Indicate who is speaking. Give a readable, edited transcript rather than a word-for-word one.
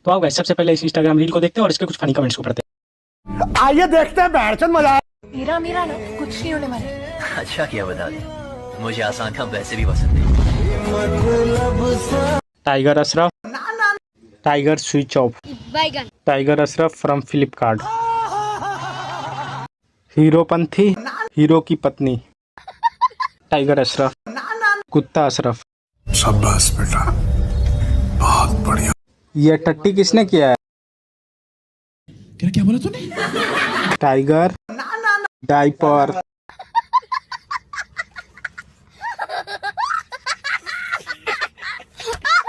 Speaker 1: तो आओ गाइस, सबसे पहले इस इंस्टाग्राम रील को देखते हैं और इसके कुछ फनी कमेंट्स को पढ़ते हैं।
Speaker 2: आइए देखते हैं बैठचंद मजा।
Speaker 3: मेरा मेरा ना कुछ नहीं होने वाला।
Speaker 4: अच्छा किया बता दी, मुझे आसान काम वैसे भी पसंद है।
Speaker 1: Tiger Shroff, Tiger switch off,
Speaker 3: बैगन।
Speaker 1: Tiger Shroff from Flipkart, Heropanti, hero की पत्नी, टाइगर अशरफ, कुत्ता अशरफ।
Speaker 2: शाबाश बेटा, बहुत बढ़िया।
Speaker 1: ये टट्टी किसने किया है?
Speaker 2: क्या बोला तूने?
Speaker 1: Tiger, diaper,